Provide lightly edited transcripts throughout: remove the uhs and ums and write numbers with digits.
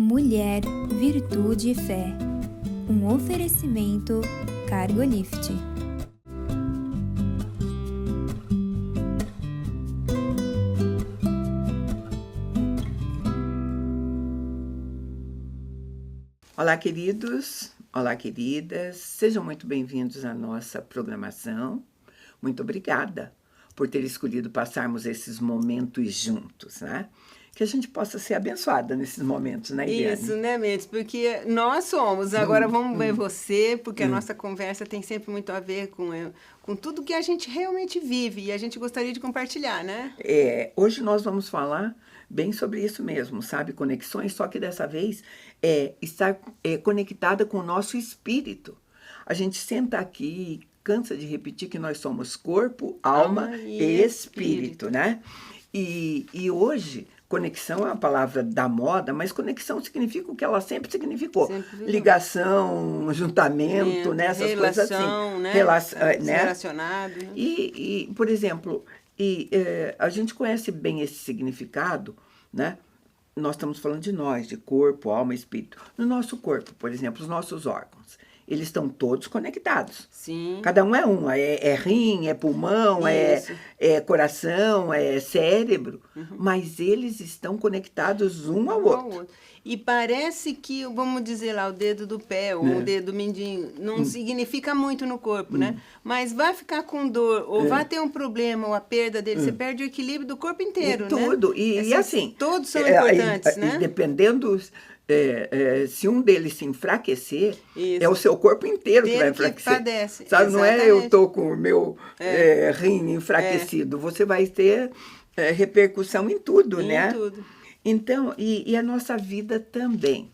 Mulher, Virtude e Fé. Um oferecimento Cargolift. Olá, queridos, olá, queridas, sejam muito bem-vindos à nossa programação. Muito obrigada por ter escolhido passarmos esses momentos juntos, né? Que a gente possa ser abençoada nesses momentos, né, Eliane? Isso, né, Mendes? Porque nós somos. Agora vamos ver você, porque a nossa conversa tem sempre muito a ver com tudo que a gente realmente vive e a gente gostaria de compartilhar, né? Hoje nós vamos falar bem sobre isso mesmo, sabe? Conexões, só que dessa vez estar conectada com o nosso espírito. A gente senta aqui e cansa de repetir que nós somos corpo, alma e espírito, né? E hoje, conexão é uma palavra da moda, mas conexão significa o que ela sempre significou. Ligação, juntamento, né? Essas coisas assim. Né? Relacionado. Né? E, por exemplo, a gente conhece bem esse significado, né? Nós estamos falando de nós, de corpo, alma e espírito. No nosso corpo, por exemplo, os nossos órgãos, eles estão todos conectados. Sim. Cada um é um. É rim, é pulmão, é coração, é cérebro. Mas eles estão conectados um ao outro. E parece que, vamos dizer lá, o dedo do pé ou o dedo mindinho não significa muito no corpo, né? Mas vai ficar com dor ou vai ter um problema ou a perda dele, você perde o equilíbrio do corpo inteiro, né? Tudo. E assim... Todos são importantes, né? Dependendo... se um deles se enfraquecer, é o seu corpo inteiro que vai enfraquecer. Padece. Sabe, não é eu estou com o meu rim enfraquecido. Você vai ter repercussão em tudo, né? Em tudo. Então, e a nossa vida também.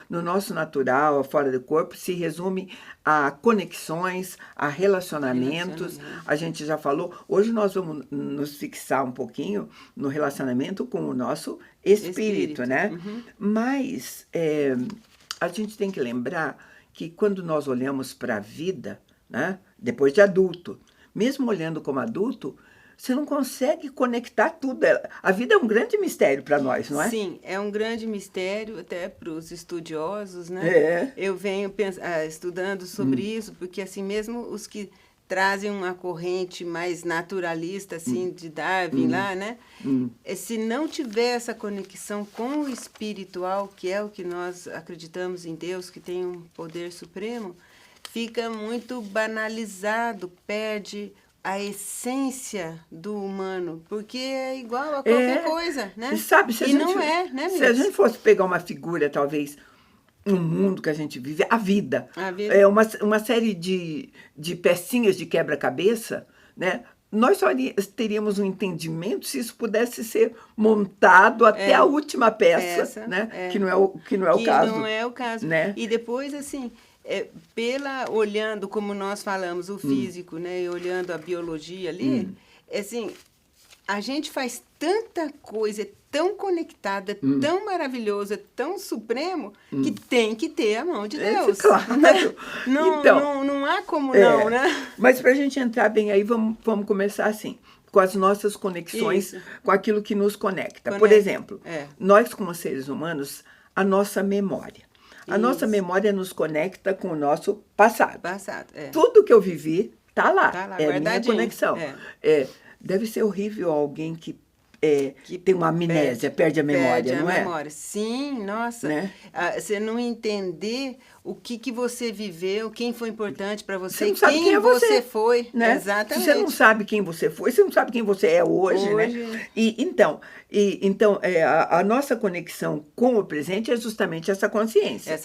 No nosso natural, fora do corpo, se resume a conexões, a relacionamentos. A gente já falou. Hoje nós vamos nos fixar um pouquinho no relacionamento com o nosso espírito. Né? Mas a gente tem que lembrar que quando nós olhamos para a vida, né, depois de adulto, mesmo olhando como adulto, você não consegue conectar tudo. A vida é um grande mistério para nós, não é? Sim, é um grande mistério até para os estudiosos, né? Eu venho estudando sobre isso, porque assim mesmo os que trazem uma corrente mais naturalista, assim, de Darwin lá, né? Se não tiver essa conexão com o espiritual, que é o que nós acreditamos em Deus, que tem um poder supremo, fica muito banalizado, perde a essência do humano, porque é igual a qualquer coisa, né? Sabe, né, se a gente fosse pegar uma figura, talvez, no mundo que a gente vive, a vida. É uma série de pecinhas de quebra-cabeça, né? Nós só teríamos um entendimento se isso pudesse ser montado até a última peça, né? Que não é o caso. Não é o caso. Né? E depois, assim... olhando, como nós falamos, o físico, né, e olhando a biologia ali, assim, a gente faz tanta coisa, é tão conectada, tão maravilhosa, tão supremo, que tem que ter a mão de Deus. Claro. Né? Não há como não, né? Mas para a gente entrar bem aí, vamos começar assim, com as nossas conexões, com aquilo que nos conecta. Por exemplo, nós como seres humanos, a nossa memória. A nossa memória nos conecta com o nosso passado. Tudo que eu vivi está lá. É a minha conexão. Deve ser horrível alguém que tem uma amnésia, perde a memória, não é? Memória. Sim, nossa. Né? Você não entender o que você viveu, quem foi importante para você, não sabe quem você foi. Né? Exatamente. Você não sabe quem você foi, você não sabe quem você é hoje. Né? Então, a nossa conexão com o presente é justamente essa consciência.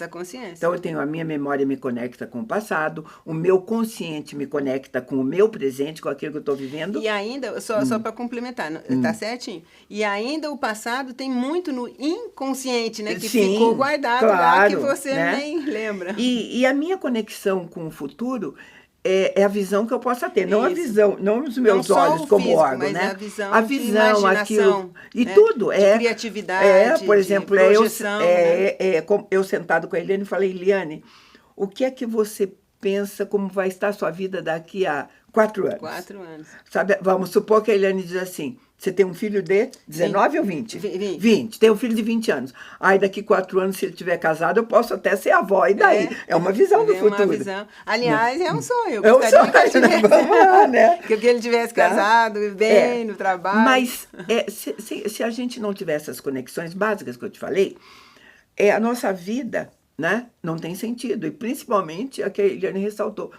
Então, eu tenho a minha memória me conecta com o passado, o meu consciente me conecta com o meu presente, com aquilo que eu estou vivendo. E ainda, só para complementar, tá certinho? E ainda o passado tem muito no inconsciente, né? Que ficou guardado lá, que você nem lembra. E a minha conexão com o futuro é a visão que eu possa ter, não a visão, não os meus olhos como físico, órgão, né? A visão, aquilo e né? tudo de criatividade, por exemplo, de projeção, eu sentado com a Eliane e falei, Eliane, o que é que você pensa como vai estar a sua vida daqui a 4 anos. 4 anos. Sabe, vamos supor que a Eliane diz assim, você tem um filho de 19 ou 20? 20. Tem um filho de 20 anos. Aí daqui 4 anos, se ele tiver casado, eu posso até ser avó. E daí? É uma visão do futuro. Uma visão. Aliás, é um sonho. É um sonho, vamos lá, né? Que ele tivesse casado, bem, no trabalho. Mas se a gente não tiver essas conexões básicas que eu te falei, a nossa vida, né, não tem sentido. E principalmente a que a Eliane ressaltou.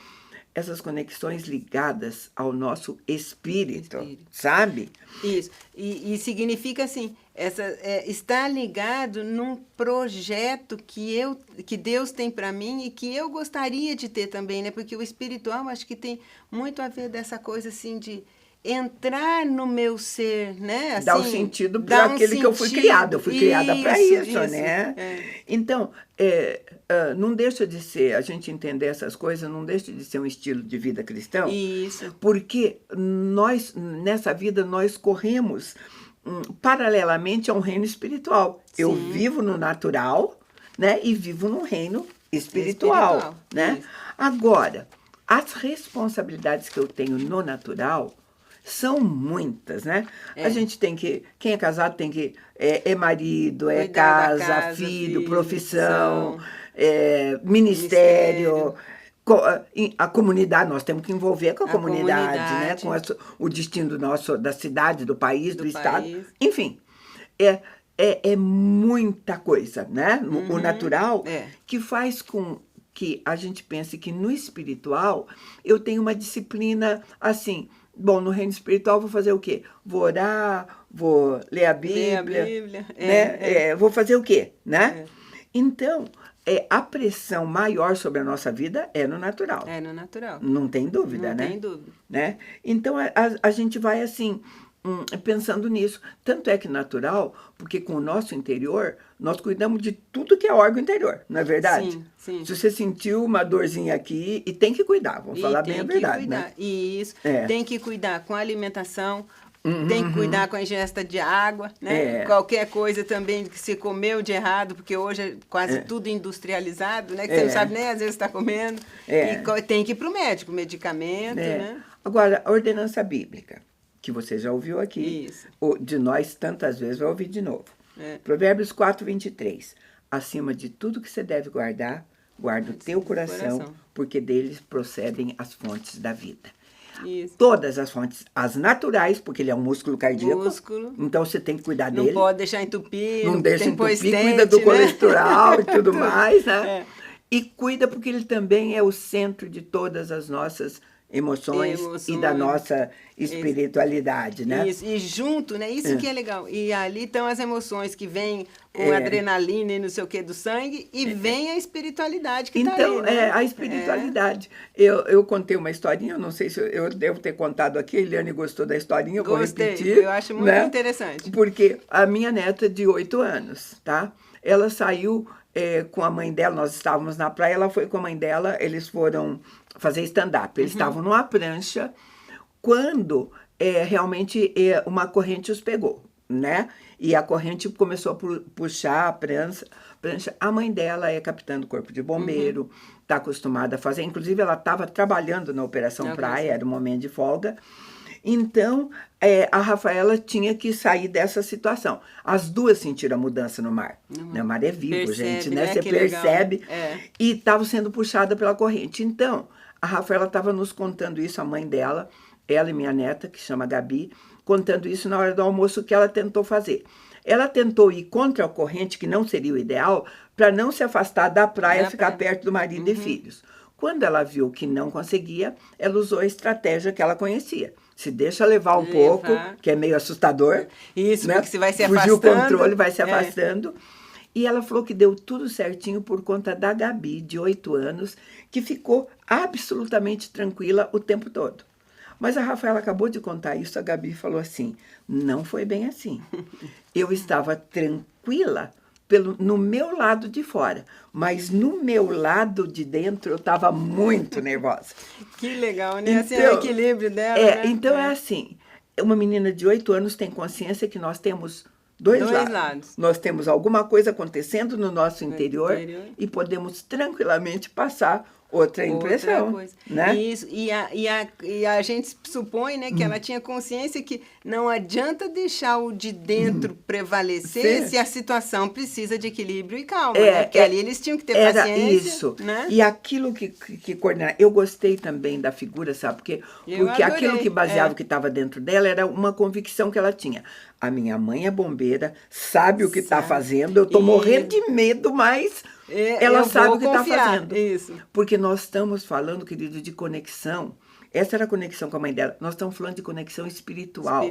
Essas conexões ligadas ao nosso espírito. Sabe? Isso. E significa assim, estar ligado num projeto que Deus tem para mim e que eu gostaria de ter também, né? Porque o espiritual, acho que tem muito a ver dessa coisa assim de entrar no meu ser, né? Assim, dá um sentido para aquele que eu fui criada. Eu fui criada para isso, né? Então, não deixa de ser, a gente entender essas coisas, não deixa de ser um estilo de vida cristão. Isso. Porque nós, nessa vida, nós corremos paralelamente a um reino espiritual. Sim. Eu vivo no natural, né? E vivo no reino espiritual. Né? Agora, as responsabilidades que eu tenho no natural são muitas, né? A gente tem que... Quem é casado tem que... É marido, é casa, filho, profissão, ministério, a comunidade. Nós temos que envolver com a comunidade, né? Com o destino da cidade, do país, do estado. Enfim, é muita coisa, né? O natural que faz com que a gente pense que no espiritual eu tenho uma disciplina assim... Bom, no reino espiritual vou fazer o quê? Vou orar, vou ler a Bíblia. Né? Vou fazer o quê? Né? Então, a pressão maior sobre a nossa vida é no natural. É no natural. Não tem dúvida, né? Não tem dúvida. Né? Então, a gente vai assim... pensando nisso. Tanto é que natural, porque com o nosso interior, nós cuidamos de tudo que é órgão interior, não é verdade? Sim, sim. Se você sentiu uma dorzinha aqui, e tem que cuidar, vamos falar bem a verdade, né? Isso, tem que cuidar com a alimentação, tem que cuidar com a ingesta de água, né? Qualquer coisa também que se comeu de errado, porque hoje é quase tudo industrializado, né? Que você não sabe nem às vezes está comendo. E tem que ir para o médico, medicamento, né? Agora, a ordenança bíblica, que você já ouviu aqui, de nós tantas vezes, vai ouvir de novo. Provérbios 4, 23. Acima de tudo que você deve guardar, guarda o teu coração, porque deles procedem as fontes da vida. Isso. Todas as fontes, as naturais, porque ele é um músculo cardíaco, então você tem que cuidar dele. Não pode deixar entupir, não deixa entupir, cuida do colesterol e tudo mais, né? E cuida porque ele também é o centro de todas as nossas emoções e da nossa espiritualidade, né? Isso. E junto, né? Isso que é legal. E ali estão as emoções que vêm com adrenalina e não sei o que do sangue, e vem a espiritualidade que está aí. Então, a espiritualidade. Eu contei uma historinha, eu não sei se eu devo ter contado aqui, a Eliane gostou da historinha, eu vou repetir. Eu acho muito interessante. Porque a minha neta de 8 anos, tá? Ela saiu com a mãe dela, nós estávamos na praia, ela foi com a mãe dela, eles foram fazer stand-up. Eles estavam numa prancha quando realmente uma corrente os pegou, né? E a corrente começou a puxar a prancha. A mãe dela é capitã do Corpo de Bombeiro, está acostumada a fazer. Inclusive, ela estava trabalhando na Operação Praia, era um momento de folga. Então, a Rafaela tinha que sair dessa situação. As duas sentiram a mudança no mar. O mar é vivo, gente, né? Você percebe. E estava sendo puxada pela corrente. Então, a Rafaela estava nos contando isso, a mãe dela, ela e minha neta, que chama Gabi, contando isso na hora do almoço que ela tentou fazer. Ela tentou ir contra a corrente, que não seria o ideal, para não se afastar da praia, ficar perto do marido e filhos. Quando ela viu que não conseguia, ela usou a estratégia que ela conhecia. Se deixa levar um pouco, que é meio assustador. Isso, né? Porque você vai se afastando. Fugir o controle, vai se afastando. E ela falou que deu tudo certinho por conta da Gabi, de 8 anos, que ficou absolutamente tranquila o tempo todo. Mas a Rafaela acabou de contar isso, a Gabi falou assim, não foi bem assim. Eu estava tranquila no meu lado de fora, mas no meu lado de dentro eu estava muito nervosa. Que legal, né? Então, assim, é o equilíbrio dela, né? Então é assim, uma menina de 8 anos tem consciência que nós temos dois lados. Nós temos alguma coisa acontecendo no nosso interior e podemos tranquilamente passar outra impressão, coisa. né? Isso, e a gente supõe, né, que ela tinha consciência que não adianta deixar o de dentro prevalecer se a situação precisa de equilíbrio e calma, né? Porque ali eles tinham que ter paciência. Isso, né? E aquilo que coordena. Eu gostei também da figura, sabe? Porque aquilo que baseava o que estava dentro dela era uma convicção que ela tinha. A minha mãe é bombeira, sabe o que está fazendo, eu estou morrendo de medo, mas ela sabe o que está fazendo. Isso. Porque nós estamos falando, querido, de conexão. Essa era a conexão com a mãe dela. Nós estamos falando de conexão espiritual.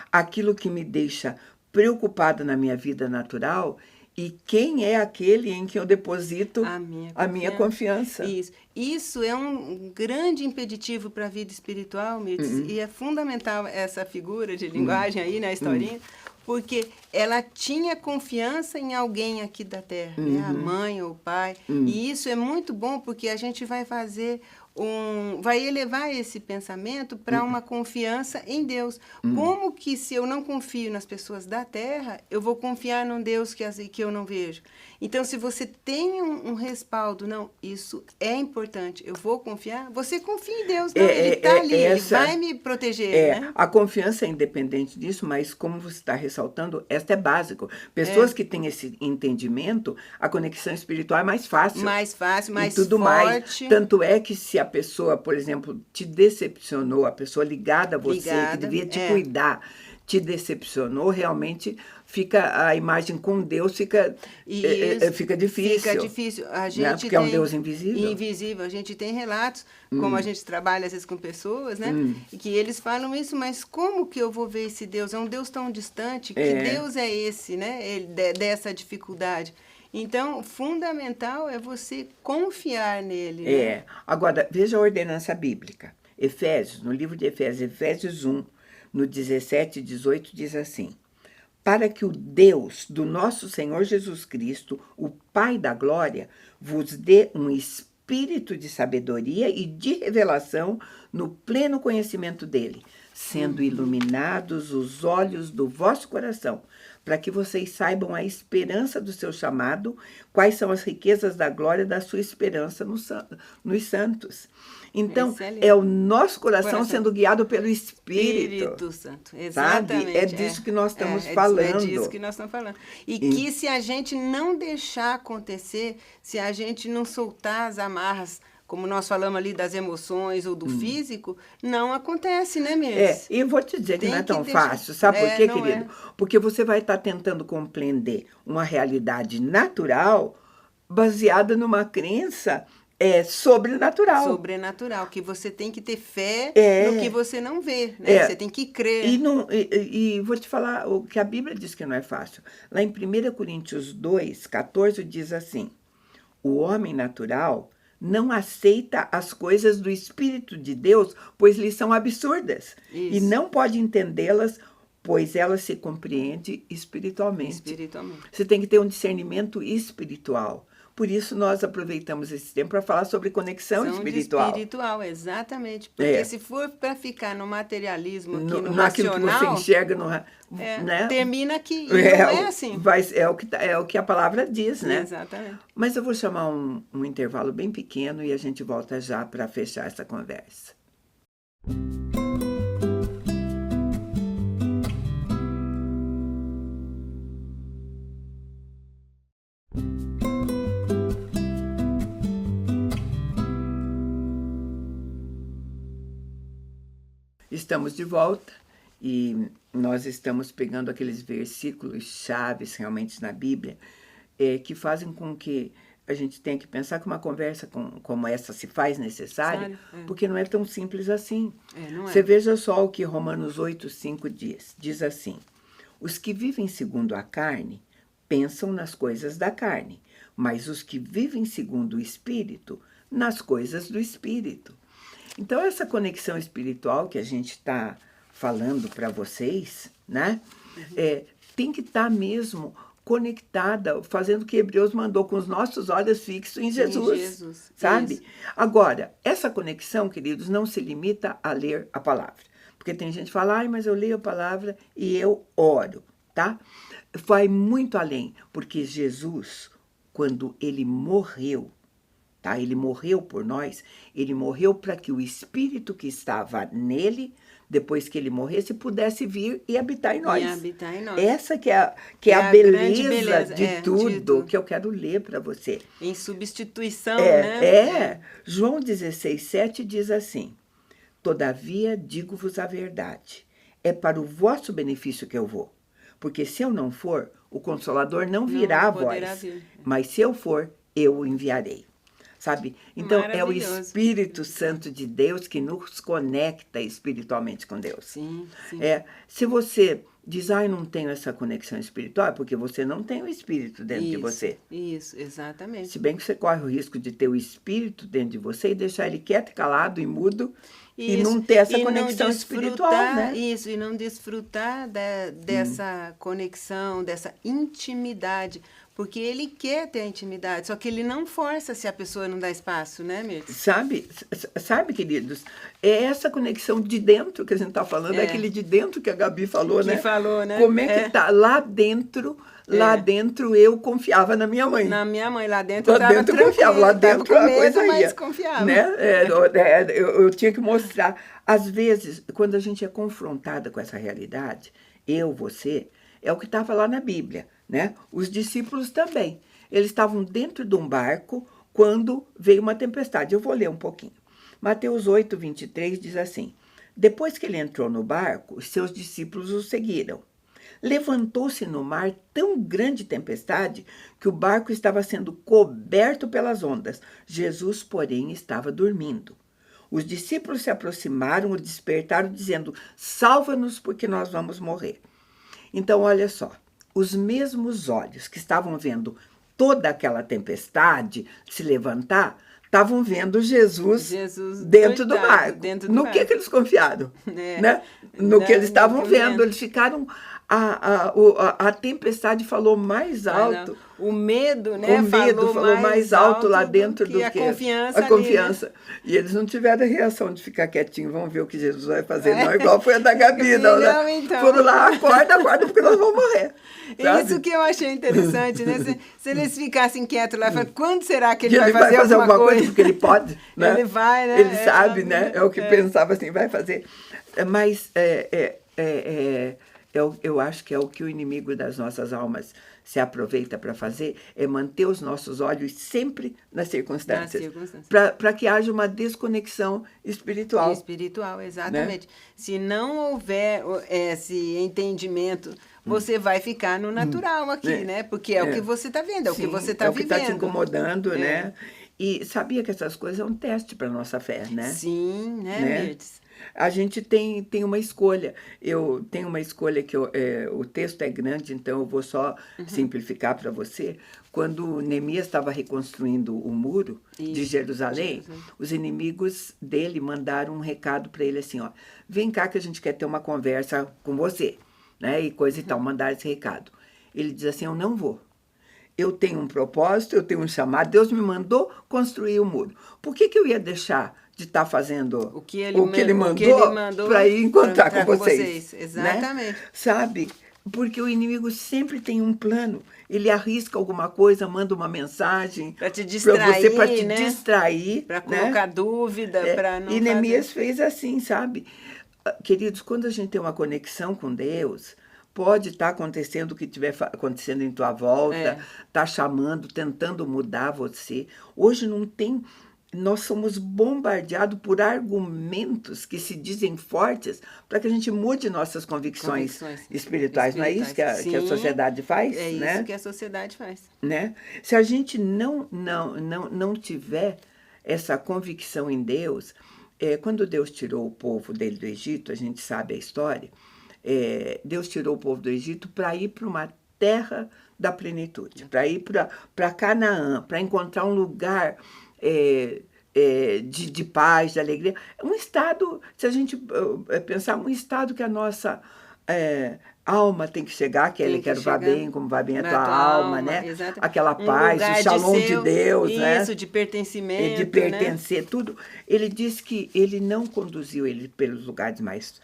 Aquilo que me deixa preocupada na minha vida natural e quem é aquele em que eu deposito a minha confiança. Isso é um grande impeditivo para a vida espiritual, Mirtz, e é fundamental essa figura de linguagem aí na historinha, porque ela tinha confiança em alguém aqui da Terra, né? A mãe ou o pai. E isso é muito bom porque a gente vai fazer vai elevar esse pensamento para uma confiança em Deus. Como que se eu não confio nas pessoas da Terra, eu vou confiar num Deus que eu não vejo? Então, se você tem um respaldo, não, isso é importante, eu vou confiar, você confia em Deus, não, ele está ali, ele vai me proteger. Né? A confiança é independente disso, mas como você está ressaltando, esta é básico. Pessoas que têm esse entendimento, a conexão espiritual é mais fácil. Mais fácil, mais tudo forte. Mais. Tanto é que se a pessoa, por exemplo, te decepcionou, a pessoa ligada a você, que devia te cuidar, te decepcionou, realmente fica a imagem com Deus fica difícil. Fica difícil. A gente né? Porque é um Deus invisível. Invisível. A gente tem relatos, como a gente trabalha às vezes com pessoas, né? E que eles falam isso, mas como que eu vou ver esse Deus? É um Deus tão distante. Que Deus é esse, né? dessa dificuldade. Então, fundamental é você confiar nele. Né? Agora, veja a ordenança bíblica. Efésios, no livro de Efésios 1, no 17 e 18, diz assim: para que o Deus do nosso Senhor Jesus Cristo, o Pai da glória, vos dê um espírito de sabedoria e de revelação no pleno conhecimento dele, sendo iluminados os olhos do vosso coração, para que vocês saibam a esperança do seu chamado, quais são as riquezas da glória da sua esperança nos santos. Então, é o nosso coração sendo guiado pelo Espírito Santo, exatamente. Sabe? É disso que nós estamos falando. É disso que nós estamos falando. E que se a gente não deixar acontecer, se a gente não soltar as amarras, como nós falamos ali das emoções ou do físico, não acontece, né, mesmo? E vou te dizer que não é tão fácil. Sabe por quê, querido? Porque você vai estar tentando compreender uma realidade natural baseada numa crença sobrenatural. Sobrenatural, que você tem que ter fé no que você não vê, né? Você tem que crer. E vou te falar o que a Bíblia diz que não é fácil. Lá em 1 Coríntios 2, 14, diz assim: o homem natural não aceita as coisas do Espírito de Deus, pois lhes são absurdas. Isso. E não pode entendê-las, pois elas se compreendem espiritualmente. Você tem que ter um discernimento espiritual. Por isso, nós aproveitamos esse tempo para falar sobre conexão espiritual. Espiritual, exatamente. Porque se for para ficar no materialismo, aqui no naquilo racional... que você enxerga, né? Termina aqui. Não é assim. É o que a palavra diz, né? Exatamente. Mas eu vou chamar um intervalo bem pequeno e a gente volta já para fechar essa conversa. Estamos de volta e nós estamos pegando aqueles versículos chaves realmente na Bíblia que fazem com que a gente tenha que pensar que uma conversa como essa se faz necessária, porque não é tão simples assim. Você veja só o que Romanos 8:5 diz assim: os que vivem segundo a carne pensam nas coisas da carne, mas os que vivem segundo o Espírito, nas coisas do Espírito. Então, essa conexão espiritual que a gente está falando para vocês, né? Tem que estar mesmo conectada, fazendo o que Hebreus mandou, com os nossos olhos fixos em Jesus. Sabe? Isso. Agora, essa conexão, queridos, não se limita a ler a palavra. Porque tem gente que fala, mas eu leio a palavra e eu oro, tá? Vai muito além, porque Jesus, quando ele morreu, tá? Ele morreu por nós, ele morreu para que o Espírito que estava nele, depois que ele morresse, pudesse vir e habitar em nós. E habitar em nós. Essa que é a beleza de tudo que eu quero ler para você. Em substituição, né? João 16:7 diz assim: todavia digo-vos a verdade, é para o vosso benefício que eu vou. Porque se eu não for, o Consolador não virá a vós. Mas se eu for, eu o enviarei. Sabe? Então, é o Espírito Santo de Deus que nos conecta espiritualmente com Deus. Sim, sim. Se você diz, eu não tenho essa conexão espiritual, é porque você não tem o Espírito dentro de você. Isso, exatamente. Se bem que você corre o risco de ter o Espírito dentro de você e deixar ele quieto, calado e mudo, e não ter essa conexão espiritual, né? Isso, e não desfrutar dessa conexão, dessa intimidade. Porque ele quer ter a intimidade, só que ele não força se a pessoa não dá espaço, né, Mirtz? Sabe, queridos, é essa conexão de dentro que a gente está falando, é aquele de dentro que a Gabi falou, né? Que falou, né? Como é que tá? Lá dentro eu confiava na minha mãe. Na minha mãe, lá dentro eu confiava, lá dentro a coisa ia. Mas confiava. Né? Eu tinha que mostrar. Às vezes, quando a gente é confrontada com essa realidade, você, é o que estava lá na Bíblia. Né? Os discípulos também. Eles estavam dentro de um barco quando veio uma tempestade. Eu vou ler um pouquinho. Mateus 8:23 diz assim: depois que ele entrou no barco, os seus discípulos o seguiram. Levantou-se no mar tão grande tempestade que o barco estava sendo coberto pelas ondas. Jesus, porém, estava dormindo. Os discípulos se aproximaram, o despertaram, dizendo: salva-nos, porque nós vamos morrer. Então, olha só. Os mesmos olhos que estavam vendo toda aquela tempestade se levantar, estavam vendo Jesus dentro do barco. No que eles confiaram? Né? No que eles estavam vendo. Eles ficaram... A tempestade falou mais alto. O medo, né? O medo falou mais alto lá dentro do que a confiança. A confiança. Ali, né? E eles não tiveram a reação de ficar quietinho, vamos ver o que Jesus vai fazer. Não, igual foi a da Gabi, não, né? Então. Foram lá, acorda, porque nós vamos morrer. Sabe? Isso que eu achei interessante, né? Se eles ficassem quietos lá, quando será que ele vai fazer alguma coisa? Porque ele pode, né? Ele vai, né? Ele sabe, né? É o que pensava assim, vai fazer. Mas eu acho que é o que o inimigo das nossas almas se aproveita para fazer, é manter os nossos olhos sempre nas circunstâncias. Para que haja uma desconexão espiritual. Espiritual, exatamente. Né? Se não houver esse entendimento, você vai ficar no natural aqui, né? Porque é o que você está vendo, é o que você está vivendo. É o que está te incomodando, né? E sabia que essas coisas é um teste para a nossa fé, né? Sim, né, Mirtz? A gente tem uma escolha. Eu tenho uma escolha que o texto é grande, então eu vou só simplificar para você. Quando Neemias estava reconstruindo o muro de Jerusalém, os inimigos dele mandaram um recado para ele assim, vem cá que a gente quer ter uma conversa com você, né? E coisa e tal, mandaram esse recado. Ele diz assim, eu não vou. Eu tenho um propósito, eu tenho um chamado, Deus me mandou construir o muro. Por que eu ia deixar de estar fazendo o que ele mandou para ir encontrar com vocês? Exatamente. Né? Sabe? Porque o inimigo sempre tem um plano. Ele arrisca alguma coisa, manda uma mensagem para te distrair, para te distrair, para colocar dúvida, para não. E Neemias fez assim, sabe? Queridos, quando a gente tem uma conexão com Deus, pode estar acontecendo o que estiver acontecendo em tua volta, tá chamando, tentando mudar você. Hoje não tem. Nós somos bombardeados por argumentos que se dizem fortes para que a gente mude nossas convicções espirituais. Não é isso que a sociedade faz? É né? isso que a sociedade faz. Né? Se a gente não tiver essa convicção em Deus, quando Deus tirou o povo dele do Egito, a gente sabe a história, Deus tirou o povo do Egito para ir para uma terra da plenitude, para ir para Canaã, para encontrar um lugar... de paz, de alegria. É um estado, se a gente pensar, um estado que a nossa alma tem que chegar, que ele quer vá bem, como vai bem a tua alma, né? Exatamente. Aquela paz, o shalom de Deus, né? Isso, de pertencimento, de pertencer, né? Tudo. Ele diz que ele não conduziu ele pelos lugares mais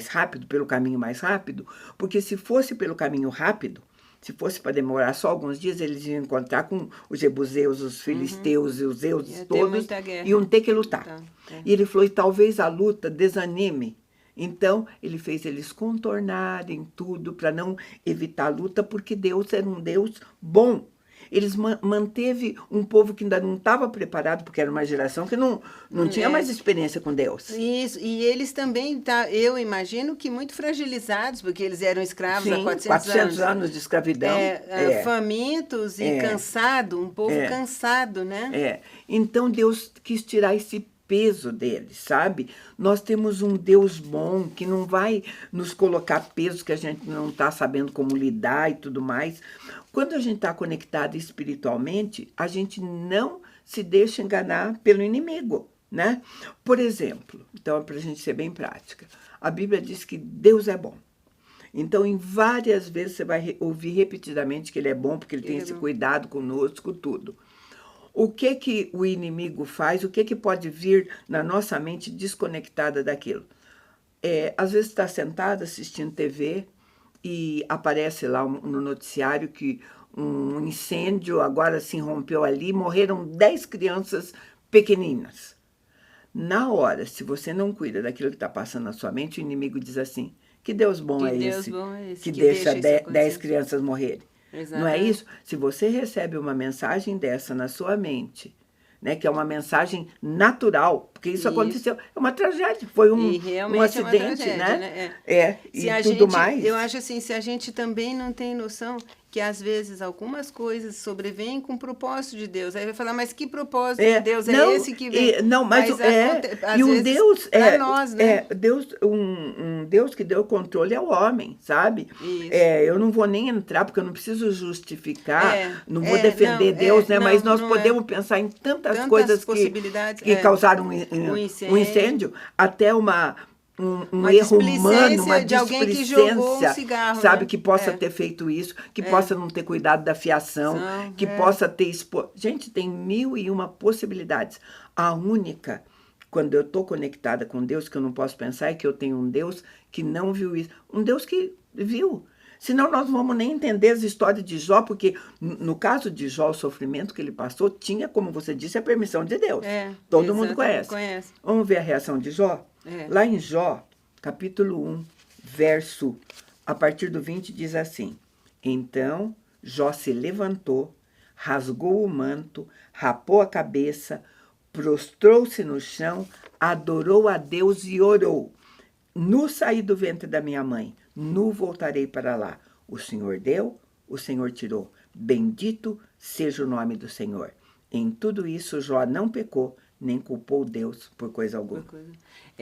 rápido, pelo caminho mais rápido, porque se fosse pelo caminho rápido, se fosse para demorar só alguns dias, eles iam encontrar com os jebuseus, os filisteus e os deuses todos, iam ter que lutar. Tá. E ele falou, e talvez a luta desanime. Então, ele fez eles contornarem tudo para não evitar a luta, porque Deus era um Deus bom. Eles manteve um povo que ainda não estava preparado, porque era uma geração que não tinha mais experiência com Deus. Isso, e eles também, eu imagino que muito fragilizados, porque eles eram escravos há 400 anos de escravidão. Famintos e cansado, um povo cansado, né? Então Deus quis tirar esse peso deles, sabe? Nós temos um Deus bom que não vai nos colocar pesos que a gente não está sabendo como lidar e tudo mais. Quando a gente está conectado espiritualmente, a gente não se deixa enganar pelo inimigo, né? Por exemplo, então, para a gente ser bem prática, a Bíblia diz que Deus é bom. Então, em várias vezes, você vai ouvir repetidamente que Ele é bom, porque Ele tem esse cuidado conosco, tudo. O que o inimigo faz, o que pode vir na nossa mente desconectada daquilo? Às vezes está sentado assistindo TV e aparece lá no noticiário que um incêndio agora se rompeu ali, morreram 10 crianças pequeninas. Na hora, se você não cuida daquilo que está passando na sua mente, o inimigo diz assim, que Deus bom é esse que deixa 10 crianças morrerem? Exatamente. Não é isso? Se você recebe uma mensagem dessa na sua mente, né, que é uma mensagem natural, porque isso aconteceu, é uma tragédia, foi um acidente, né? E tudo mais. Eu acho assim, se a gente também não tem noção que às vezes algumas coisas sobrevêm com o propósito de Deus. Aí vai falar, mas que propósito de Deus é esse que vem? E um Deus nós, né? Um Deus que deu controle ao homem, sabe? Eu não vou nem entrar, porque eu não preciso justificar, não vou defender Deus, né? Mas nós podemos pensar em tantas coisas que causaram um incêndio, até um erro humano, uma de alguém que jogou um cigarro, sabe, né? que possa ter feito isso, que possa não ter cuidado da fiação, que possa ter Gente, tem 1001 possibilidades. A única, quando eu estou conectada com Deus, que eu não posso pensar, é que eu tenho um Deus que não viu isso. Um Deus que viu. Senão nós não vamos nem entender as histórias de Jó, porque no caso de Jó, o sofrimento que ele passou tinha, como você disse, a permissão de Deus. Todo mundo conhece. Vamos ver a reação de Jó? Lá em Jó, capítulo 1, a partir do 20, diz assim, então Jó se levantou, rasgou o manto, rapou a cabeça, prostrou-se no chão, adorou a Deus e orou. Nu saí do ventre da minha mãe, nu voltarei para lá. O Senhor deu, o Senhor tirou. Bendito seja o nome do Senhor. Em tudo isso, Jó não pecou, nem culpou Deus por coisa alguma.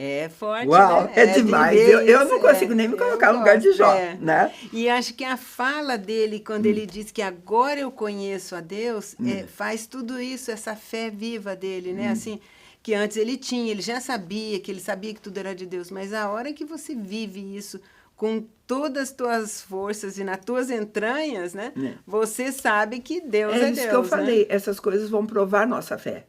É forte, Uau, né? É demais. Eu não consigo nem me colocar no lugar de Jó, né? E acho que a fala dele, quando ele diz que agora eu conheço a Deus, faz tudo isso, essa fé viva dele, né? Assim, que antes ele já sabia, que ele sabia que tudo era de Deus, mas a hora que você vive isso com todas as tuas forças e nas tuas entranhas, né? Você sabe que Deus é Deus. É isso que eu falei, essas coisas vão provar nossa fé.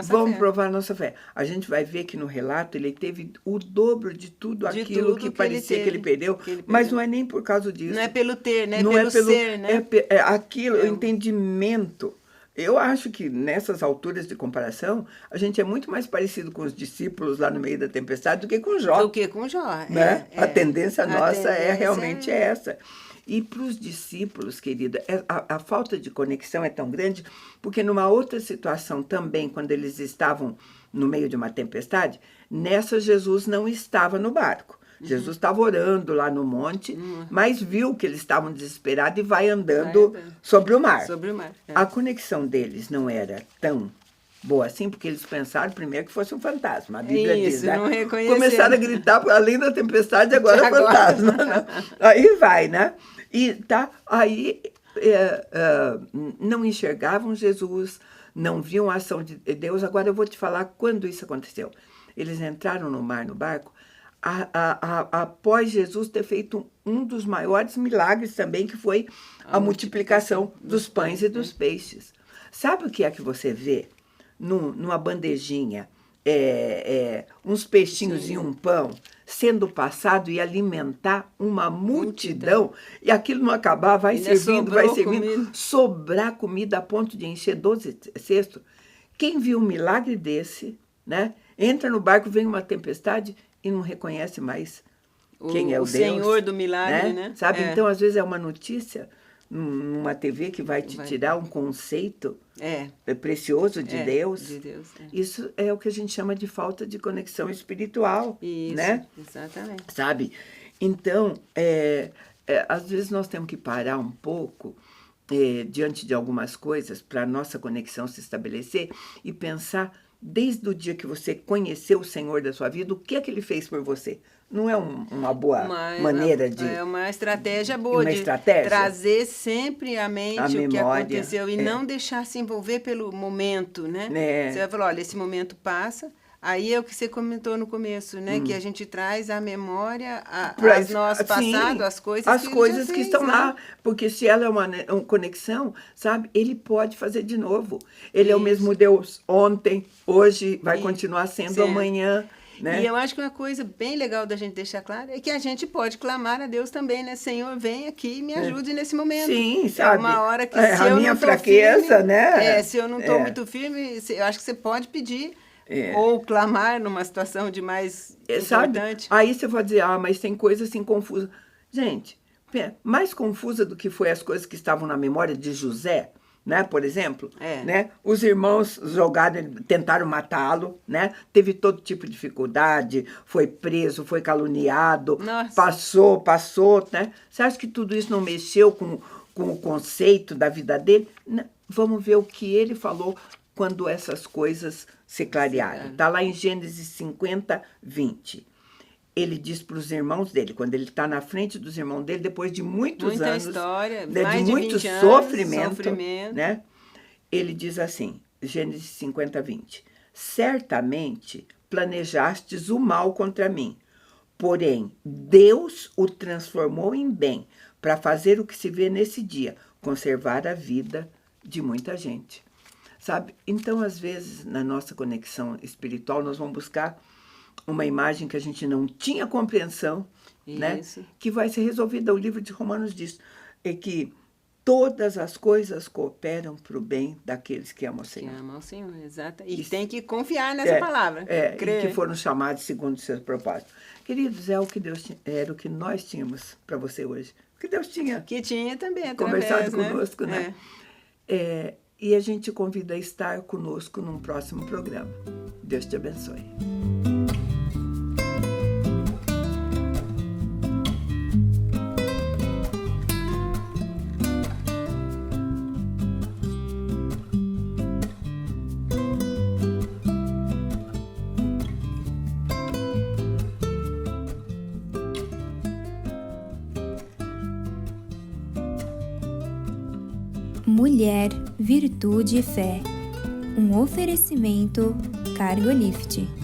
Vamos provar nossa fé. A gente vai ver que no relato ele teve o dobro de tudo aquilo que parecia que ele perdeu, mas não é nem por causa disso. Não é pelo ter, né? Não pelo ser, né? É aquilo, o entendimento. Eu acho que nessas alturas de comparação, a gente é muito mais parecido com os discípulos lá no meio da tempestade do que com Jó. Né? A tendência nossa realmente essa. E para os discípulos, querida, a falta de conexão é tão grande, porque numa outra situação também, quando eles estavam no meio de uma tempestade, nessa Jesus não estava no barco. Jesus estava orando lá no monte, mas viu que eles estavam desesperados e vai andando sobre o mar. A conexão deles não era tão boa assim, porque eles pensaram primeiro que fosse um fantasma. A Bíblia diz, né? Começaram a gritar, além da tempestade, agora é fantasma. Aí vai, né? Aí não enxergavam Jesus, não viam a ação de Deus. Agora eu vou te falar quando isso aconteceu. Eles entraram no mar, no barco, após Jesus ter feito um dos maiores milagres também, que foi a multiplicação dos pães e dos peixes. Sabe o que é que você vê numa bandejinha uns peixinhos e um pão sendo passado e alimentar uma multidão, e aquilo não acabar, vai servindo, sobrar comida a ponto de encher 12 cestos. Quem viu um milagre desse, né, entra no barco, vem uma tempestade e não reconhece mais quem é o Deus. O Senhor do milagre, né? Sabe? Então, às vezes, é uma notícia numa TV que vai te tirar um conceito precioso de Deus. De Deus, Isso é o que a gente chama de falta de conexão espiritual. Isso, né? Exatamente. Sabe? Então, às vezes nós temos que parar um pouco diante de algumas coisas para a nossa conexão se estabelecer e pensar, desde o dia que você conheceu o Senhor da sua vida, o que é que Ele fez por você? Não é uma boa maneira de... É uma estratégia boa trazer sempre à mente o que aconteceu e não deixar se envolver pelo momento, né? Você vai falar, olha, esse momento passa, aí é o que você comentou no começo, né? Que a gente traz à memória as nosso passado, as coisas que estão lá. Porque se ela é uma conexão, sabe? Ele pode fazer de novo. Ele é o mesmo Deus ontem, hoje, vai continuar sendo amanhã. Né? E eu acho que uma coisa bem legal da gente deixar claro é que a gente pode clamar a Deus também, né? Senhor, vem aqui e me ajude nesse momento. Sim, sabe? É uma hora que se eu não tô firme, né? Se eu não estou muito firme, eu acho que você pode pedir ou clamar numa situação de mais importante. Aí você vai dizer, mas tem coisa assim confusa. Gente, mais confusa do que foi as coisas que estavam na memória de José, né, por exemplo, né, os irmãos tentaram matá-lo, né, teve todo tipo de dificuldade, foi preso, foi caluniado, passou, né? Você acha que tudo isso não mexeu com o conceito da vida dele? Não. Vamos ver o que ele falou quando essas coisas se clarearam. Está lá em Gênesis 50, 20. Ele diz para os irmãos dele, quando ele está na frente dos irmãos dele, depois de muitos anos, história, de muito sofrimento, né? Ele diz assim, Gênesis 50, 20. Certamente planejastes o mal contra mim, porém Deus o transformou em bem, para fazer o que se vê nesse dia, conservar a vida de muita gente. Sabe? Então, às vezes, na nossa conexão espiritual, nós vamos buscar uma imagem que a gente não tinha compreensão, né? Que vai ser resolvida. O livro de Romanos diz que todas as coisas cooperam para o bem daqueles que amam o Senhor. Que amam o Senhor, exato. E tem que confiar nessa palavra. E que foram chamados segundo os seus propósitos. Queridos, era o que nós tínhamos para você hoje. O que Deus tinha. Que tinha também, conversado conosco, né? E a gente convida a estar conosco num próximo programa. Deus te abençoe. Mulher, Virtude e Fé. Um oferecimento Cargolift.